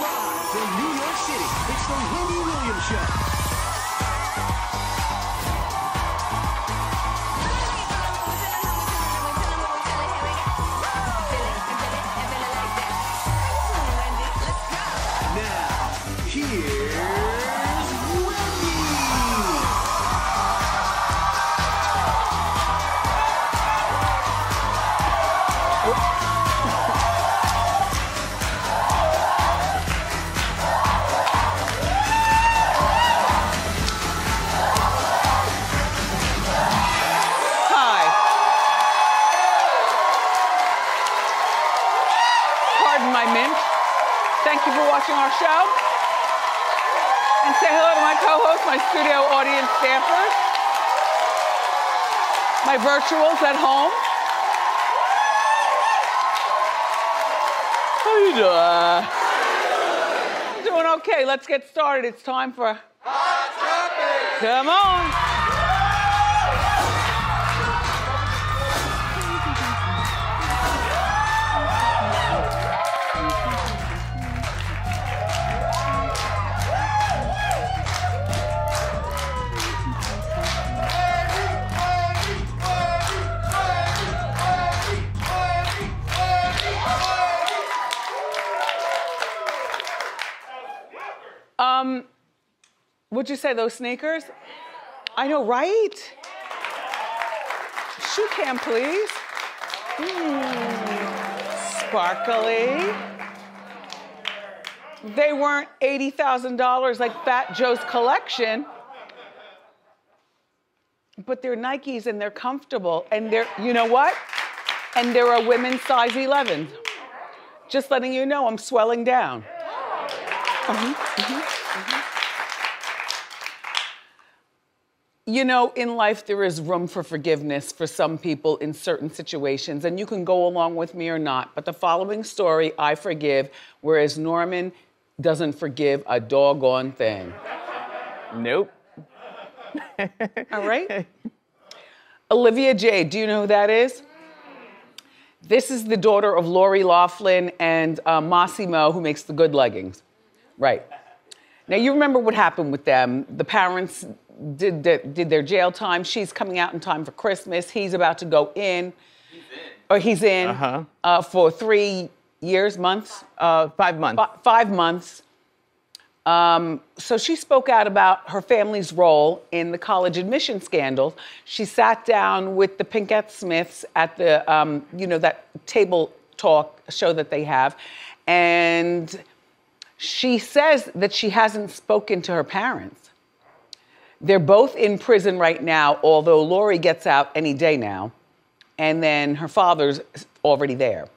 Live from New York City, it's the Wendy Williams Show. Our show. And say hello to my co-host, my studio audience staffers, my virtuals at home. How you doing? I'm doing okay. Let's get started. It's time for Hot Topics. Come on. Would you say those sneakers? I know, right? Shoe cam, please. Sparkly. They weren't $80,000 like Fat Joe's collection, but they're Nikes and they're comfortable and they're, you know what? And they're a women's size 11. Just letting you know I'm swelling down. You know, in life, there is room for forgiveness for some people in certain situations, and you can go along with me or not, but the following story, I forgive, whereas Norman doesn't forgive a doggone thing. Nope. All right? Olivia Jade, do you know who that is? This is the daughter of Lori Laughlin and Massimo, who makes the good leggings. Right. Now, you remember what happened with them. The parents did their jail time. She's coming out in time for Christmas. He's about to go in. He's in for 3 years, months? 5 months. 5 months. So she spoke out about her family's role in the college admission scandals. She sat down with the Pinkett Smiths at the, you know, that table talk show that they have. And she says that she hasn't spoken to her parents. They're both in prison right now, although Lori gets out any day now. And then her father's already there.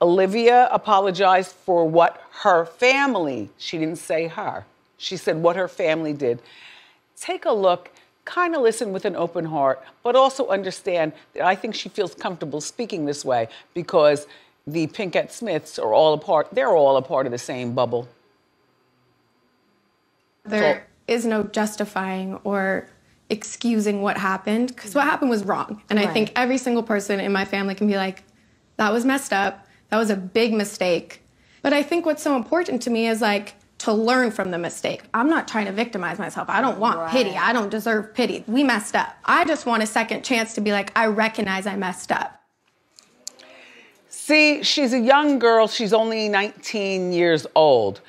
Olivia apologized for what her family, she didn't say her, she said what her family did. Take a look, kind of listen with an open heart, but also understand that I think she feels comfortable speaking this way because the Pinkett Smiths are all a part, they're all a part of the same bubble. There is no justifying or excusing what happened, because what happened was wrong. And I think every single person in my family can be like, that was messed up, that was a big mistake. But I think what's so important to me is like to learn from the mistake. I'm not trying to victimize myself. I don't want pity. I don't deserve pity. We messed up. I just want a second chance to be like, I recognize I messed up. See, she's a young girl. She's only 19 years old.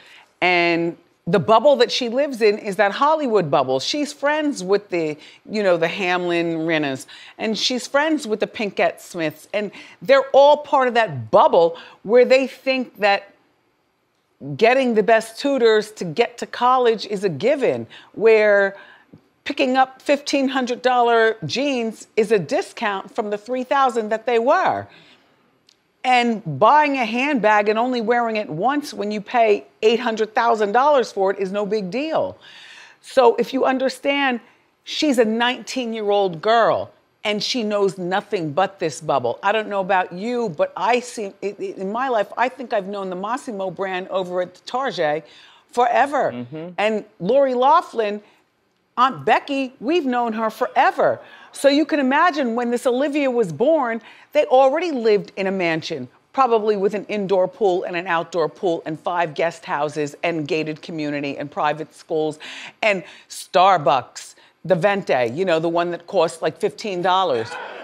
And the bubble that she lives in is that Hollywood bubble. She's friends with the, you know, the Hamlin Rennas, and she's friends with the Pinkett Smiths, and they're all part of that bubble where they think that getting the best tutors to get to college is a given, where picking up $1,500 jeans is a discount from the $3,000 that they were. And buying a handbag and only wearing it once when you pay $800,000 for it is no big deal. So if you understand, she's a 19-year-old girl and she knows nothing but this bubble. I don't know about you, but I see, in my life, I think I've known the Massimo brand over at Target forever. And Lori Laughlin, Aunt Becky, we've known her forever. So you can imagine when this Olivia was born, they already lived in a mansion, probably with an indoor pool and an outdoor pool and 5 guest houses and gated community and private schools and Starbucks, the Venti, you know, the one that costs like $15.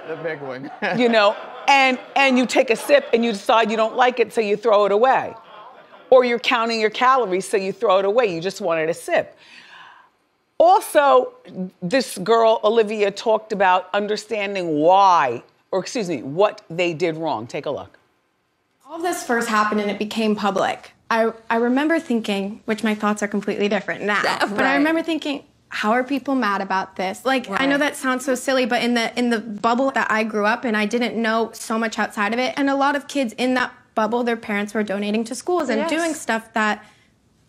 The big one. You know, and you take a sip and you decide you don't like it, so you throw it away. Or you're counting your calories, so you throw it away. You just wanted a sip. Also, this girl, Olivia, talked about understanding why, or excuse me, what they did wrong. Take a look. All of this first happened and it became public. I remember thinking, which my thoughts are completely different now, but I remember thinking, how are people mad about this? Like, I know that sounds so silly, but in the bubble that I grew up in, I didn't know so much outside of it. And a lot of kids in that bubble, their parents were donating to schools and doing stuff that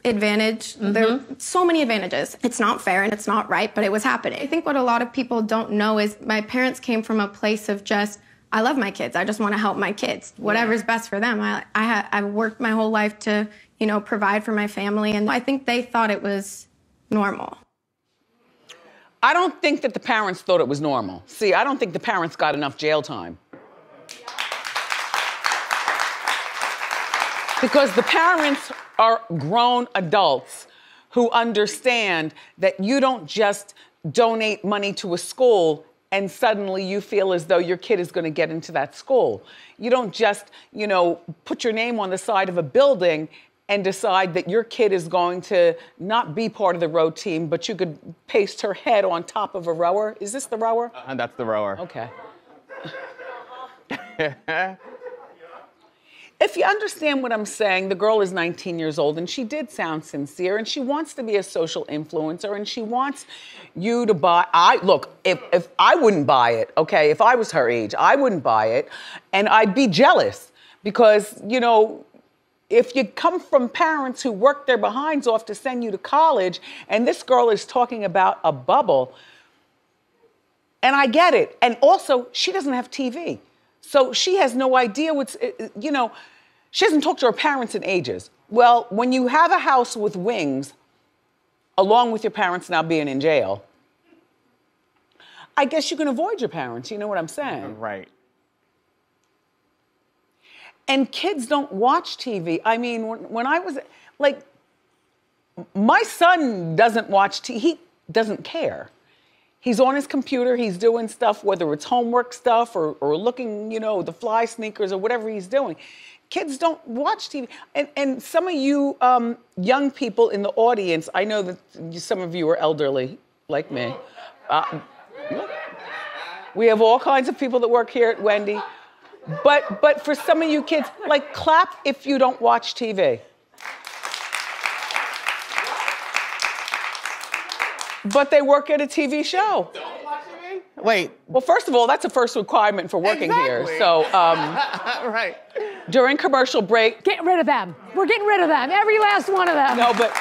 advantage. There are so many advantages. It's not fair and it's not right, but it was happening. I think what a lot of people don't know is my parents came from a place of just, I love my kids. I just want to help my kids. Whatever's best for them. I've worked my whole life to, you know, provide for my family, and I think they thought it was normal. I don't think that the parents thought it was normal. See, I don't think the parents got enough jail time. Because the parents are grown adults who understand that you don't just donate money to a school and suddenly you feel as though your kid is going to get into that school. You don't just, you know, put your name on the side of a building and decide that your kid is going to not be part of the row team, but you could paste her head on top of a rower. Is this the rower? That's the rower. Okay. If you understand what I'm saying, the girl is 19 years old and she did sound sincere and she wants to be a social influencer and she wants you to buy. Look, if I wouldn't buy it, okay, if I was her age, I wouldn't buy it and I'd be jealous because, you know, if you come from parents who work their behinds off to send you to college and this girl is talking about a bubble, and I get it. And also, she doesn't have TV. So she has no idea what's, you know, she hasn't talked to her parents in ages. Well, when you have a house with wings, along with your parents now being in jail, I guess you can avoid your parents, you know what I'm saying? Right. And kids don't watch TV. I mean, when I was, like, my son doesn't watch TV, he doesn't care. He's on his computer, he's doing stuff, whether it's homework stuff or looking, you know, the fly sneakers or whatever he's doing. Kids don't watch TV. And some of you young people in the audience, I know that some of you are elderly, like me. We have all kinds of people that work here at Wendy. But for some of you kids, like, clap if you don't watch TV. But they work at a TV show. Don't watch TV? Wait. Well, first of all, that's a first requirement for working here. So, right. During commercial break. Get rid of them. We're getting rid of them. Every last one of them. No, but,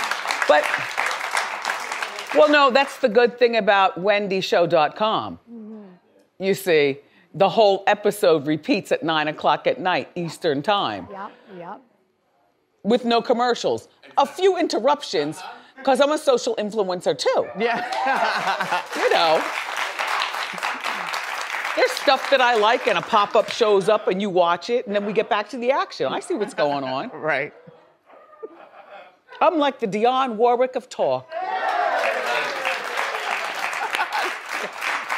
well, no, that's the good thing about wendyshow.com. You see, the whole episode repeats at 9 o'clock at night, Eastern time. Yep. With no commercials. A few interruptions. Because I'm a social influencer too. Yeah. You know. There's stuff that I like and a pop-up shows up and you watch it and then we get back to the action. I see what's going on. Right. I'm like the Dionne Warwick of talk.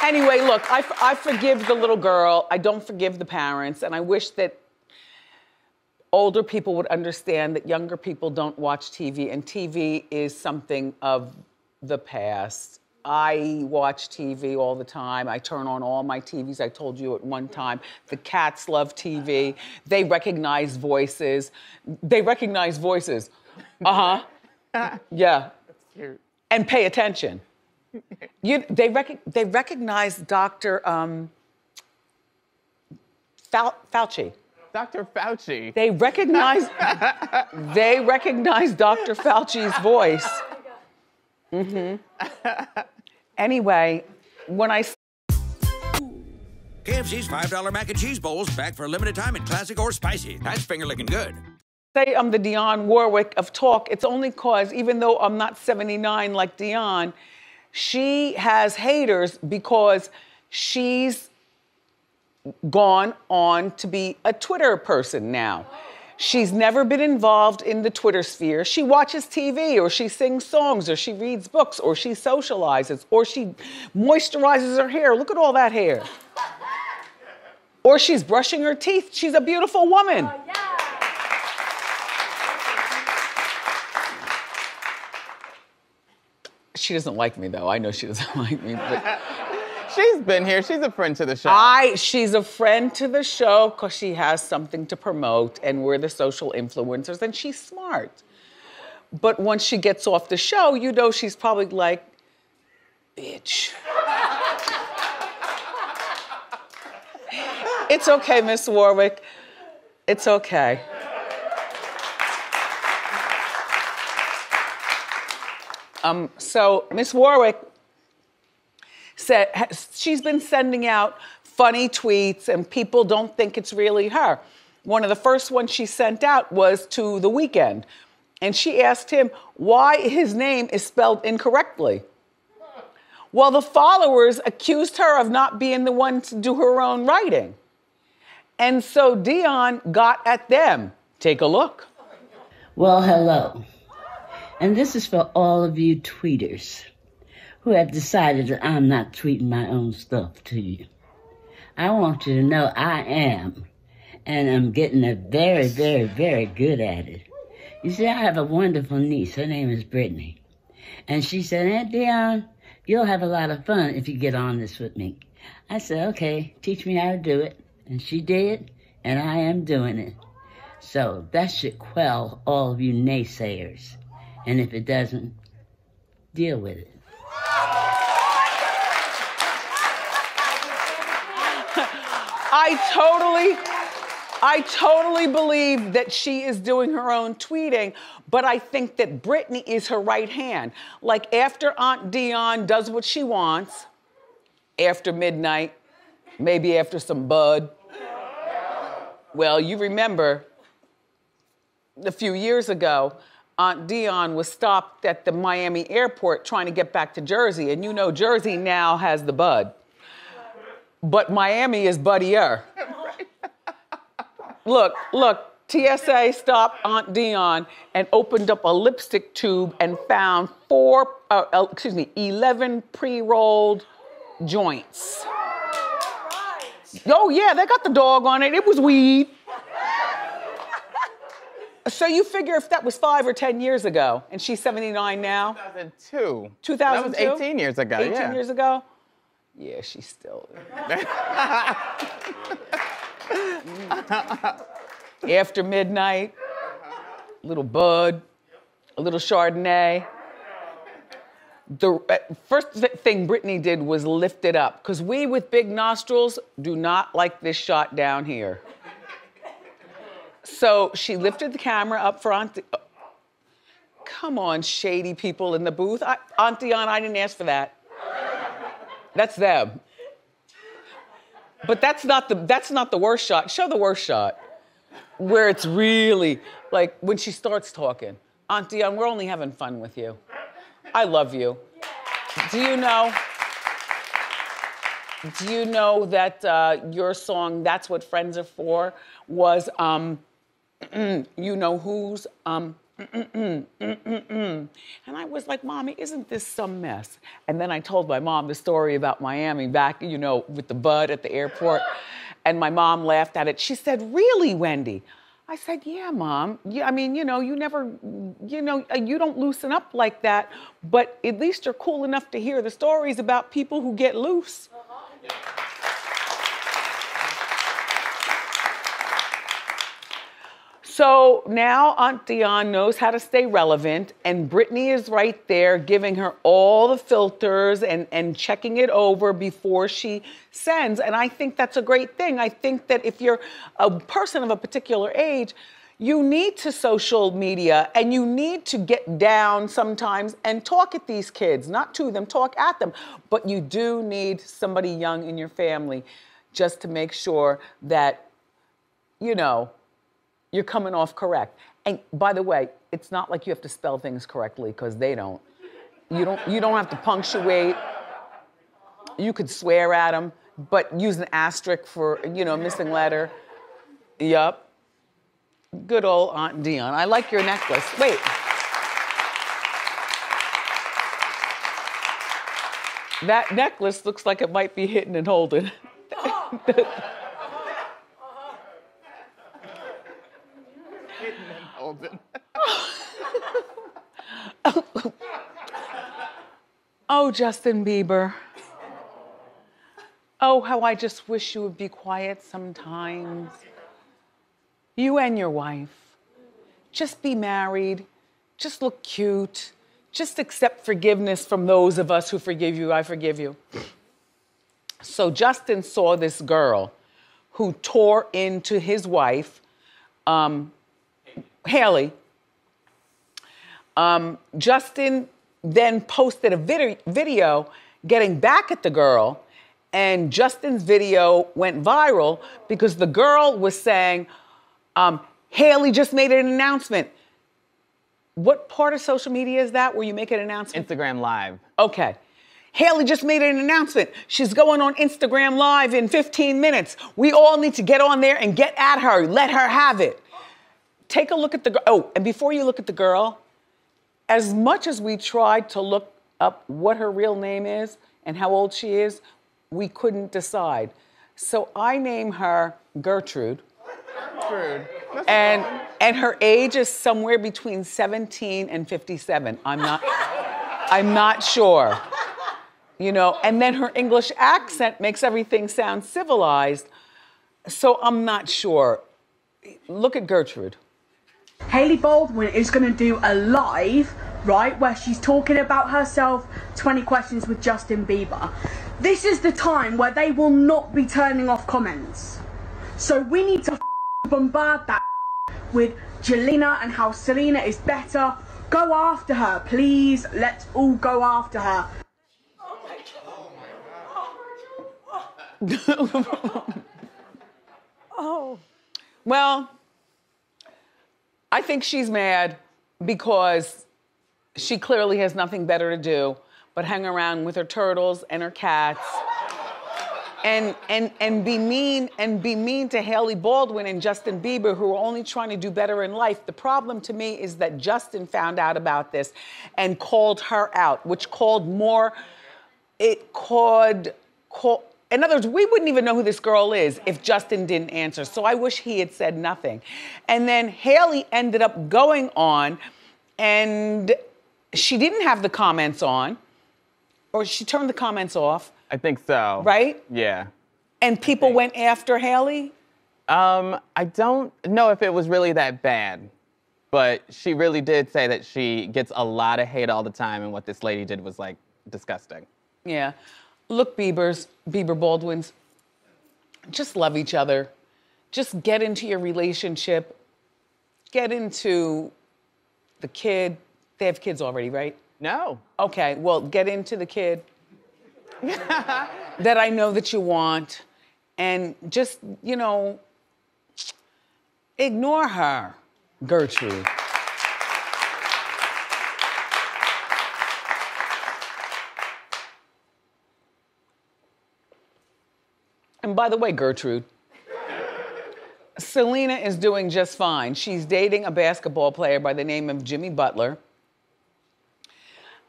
Anyway, look, I forgive the little girl. I don't forgive the parents. And I wish that older people would understand that younger people don't watch TV, and TV is something of the past. I watch TV all the time. I turn on all my TVs. I told you at one time, the cats love TV. They recognize voices. Uh-huh. Yeah. That's cute. And pay attention. They recognize Dr. Fauci. Dr. Fauci. They recognize Dr. Fauci's voice. Anyway, when I KFC's $5 mac and cheese bowls back for a limited time in classic or spicy. That's finger licking good. say I'm the Dionne Warwick of talk, it's only cause even though I'm not 79 like Dionne, she has haters because she's gone on to be a Twitter person now. She's never been involved in the Twitter sphere. She watches TV, or she sings songs, or she reads books, or she socializes, or she moisturizes her hair. Look at all that hair. Or she's brushing her teeth. She's a beautiful woman. She doesn't like me, though. I know she doesn't like me, but... She's been here. She's a friend to the show. She's a friend to the show because she has something to promote, and we're the social influencers, and she's smart. But once she gets off the show, you know she's probably like, bitch. It's okay, Miss Warwick. It's okay. So Miss Warwick said she's been sending out funny tweets and people don't think it's really her. One of the first ones she sent out was to The Weeknd, and she asked him why his name is spelled incorrectly. Well, the followers accused her of not being the one to do her own writing. And so Dionne got at them. Take a look. Well, hello. And this is for all of you tweeters who have decided that I'm not tweeting my own stuff to you. I want you to know I am, and I'm getting very, very, very good at it. You see, I have a wonderful niece. Her name is Brittany. And she said, Aunt Dionne, you'll have a lot of fun if you get on this with me. I said, okay, teach me how to do it. And she did, and I am doing it. So that should quell all of you naysayers. And if it doesn't, deal with it. I totally believe that she is doing her own tweeting, but I think that Brittany is her right hand. Like after Aunt Dionne does what she wants, after midnight, maybe after some bud. Well, you remember a few years ago, Aunt Dionne was stopped at the Miami airport trying to get back to Jersey, and you know Jersey now has the bud. But Miami is buddier. Look, TSA stopped Aunt Dionne and opened up a lipstick tube and found 11 pre-rolled joints. Oh yeah, they got the dog on it. It was weed. So you figure if that was 5 or 10 years ago, and she's 79 now? 2002. 2002? That was 18 years ago, 18 years ago? Yeah, she's still... After midnight, a little bud, a little Chardonnay. The first thing Brittany did was lift it up, because we with big nostrils do not like this shot down here. So she lifted the camera up for Aunt Dionne. Come on, shady people in the booth. Aunt Dionne, I didn't ask for that. That's them. But that's not the worst shot. Show the worst shot. Where it's really, like when she starts talking. Aunt Dionne, we're only having fun with you. I love you. Do you know that your song, That's What Friends Are For, was, you know whose, And I was like, Mommy, isn't this some mess? And then I told my mom the story about Miami back, you know, with the bud at the airport. And my mom laughed at it. She said, really, Wendy? I said, yeah, Mom. Yeah, I mean, you know, you don't loosen up like that, but at least you're cool enough to hear the stories about people who get loose. So now Aunt Dionne knows how to stay relevant, and Brittany is right there giving her all the filters and checking it over before she sends. And I think that's a great thing. I think that if you're a person of a particular age, you need to social media and you need to get down sometimes and talk at these kids, not to them, talk at them. But you do need somebody young in your family just to make sure that, you know, you're coming off correct. And by the way, it's not like you have to spell things correctly, because they don't. You don't have to punctuate. You could swear at them but use an asterisk for, you know, missing letter. Yup. Good old Aunt Dionne. I like your necklace. Wait. That necklace looks like it might be hitting and holding. Hitting and holding. Oh, Justin Bieber. Oh, how I just wish you would be quiet sometimes. You and your wife. Just be married. Just look cute. Just accept forgiveness from those of us who forgive you. I forgive you. So Justin saw this girl who tore into his wife, Hailey. Justin then posted a video getting back at the girl, and Justin's video went viral because the girl was saying, Hailey just made an announcement. What part of social media is that where you make an announcement? Instagram Live. Okay. Hailey just made an announcement. She's going on Instagram Live in 15 minutes. We all need to get on there and get at her. Let her have it. Take a look at the girl. Oh, and before you look at the girl, as much as we tried to look up what her real name is and how old she is, we couldn't decide. So I name her Gertrude. Gertrude. And her age is somewhere between 17 and 57. I'm not sure. You know, and then her English accent makes everything sound civilized. So I'm not sure. Look at Gertrude. Hailey Baldwin is going to do a live, right, where she's talking about herself, 20 questions with Justin Bieber. This is the time where they will not be turning off comments. So we need to bombard that with Jelena and how Selena is better. Go after her, please. Let's all go after her. Oh. Well, I think she's mad because she clearly has nothing better to do but hang around with her turtles and her cats and be mean to Hailey Baldwin and Justin Bieber, who are only trying to do better in life. The problem to me is that Justin found out about this and called her out, which called more, in other words, we wouldn't even know who this girl is if Justin didn't answer. So I wish he had said nothing. And then Hailey ended up going on, and she didn't have the comments on, or she turned the comments off. I think so. Right? Yeah. And people went after Hailey? I don't know if it was really that bad, but she really did say that she gets a lot of hate all the time, and what this lady did was, like, disgusting. Yeah. Look, Bieber Baldwins, just love each other. Just get into your relationship. Get into the kid. They have kids already, right? No. Okay, well, get into the kid that I know that you want. And just, you know, ignore her, Gertrude. And by the way, Gertrude, Selena is doing just fine. She's dating a basketball player by the name of Jimmy Butler.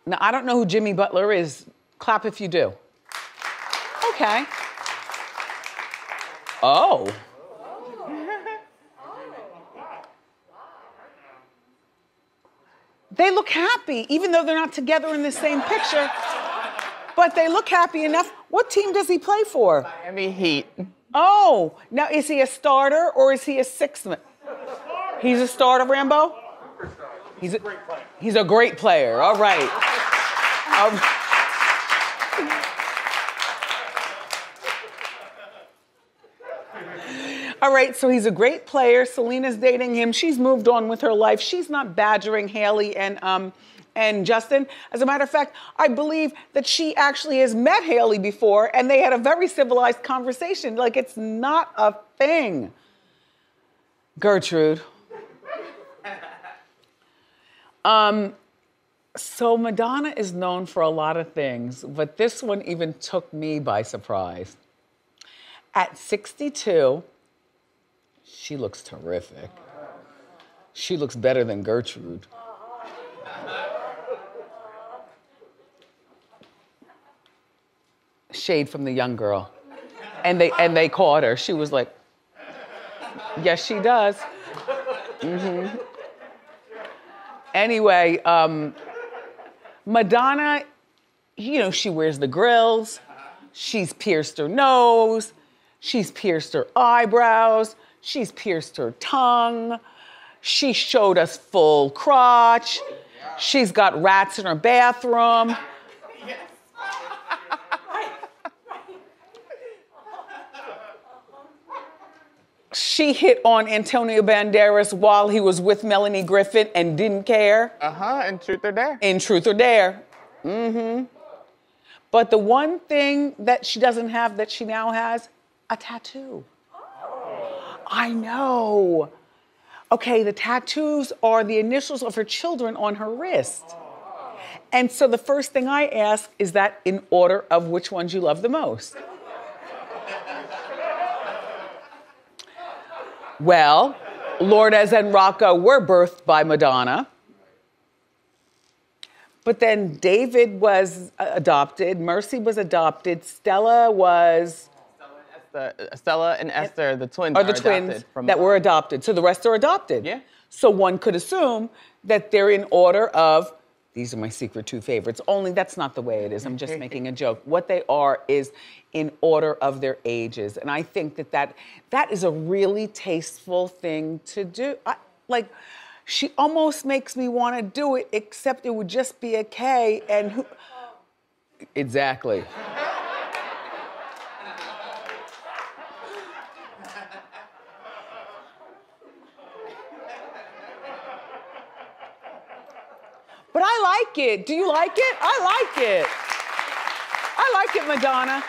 Now, I don't know who Jimmy Butler is. Clap if you do. Okay. Oh. They look happy, even though they're not together in the same picture. But they look happy enough. What team does he play for? Miami Heat. Oh, now is he a starter or is he a sixth man? He's a starter, Rambo? He's a great player. He's a great player, all right. All right, so he's a great player. Selena's dating him. She's moved on with her life. She's not badgering Hailey and Justin. As a matter of fact, I believe that she actually has met Hailey before and they had a very civilized conversation. Like, it's not a thing. Gertrude. So Madonna is known for a lot of things, but this one even took me by surprise. At 62, she looks terrific. She looks better than Gertrude. Shade from the young girl. And they caught her. She was like, yes, she does. Mm-hmm. Anyway, Madonna, you know, she wears the grills. She's pierced her nose. She's pierced her eyebrows. She's pierced her tongue. She showed us full crotch. She's got rats in her bathroom. She hit on Antonio Banderas while he was with Melanie Griffith and didn't care. In Truth or Dare. In Truth or Dare. Mm-hmm. But the one thing that she doesn't have that she now has, a tattoo. I know. Okay, the tattoos are the initials of her children on her wrist. And so the first thing I ask is that in order of which ones you love the most. Well, Lourdes and Rocco were birthed by Madonna. But then David was adopted, Mercy was adopted, Stella and Esther, the twins, are the twins that were adopted. So the rest are adopted. Yeah. So one could assume that they're in order of, these are my secret two favorites, only that's not the way it is. I'm just making a joke. What they are is in order of their ages. And I think that is a really tasteful thing to do. Like, she almost makes me want to do it, except it would just be a K and who... Exactly. But I like it. Do you like it? I like it. I like it, Madonna.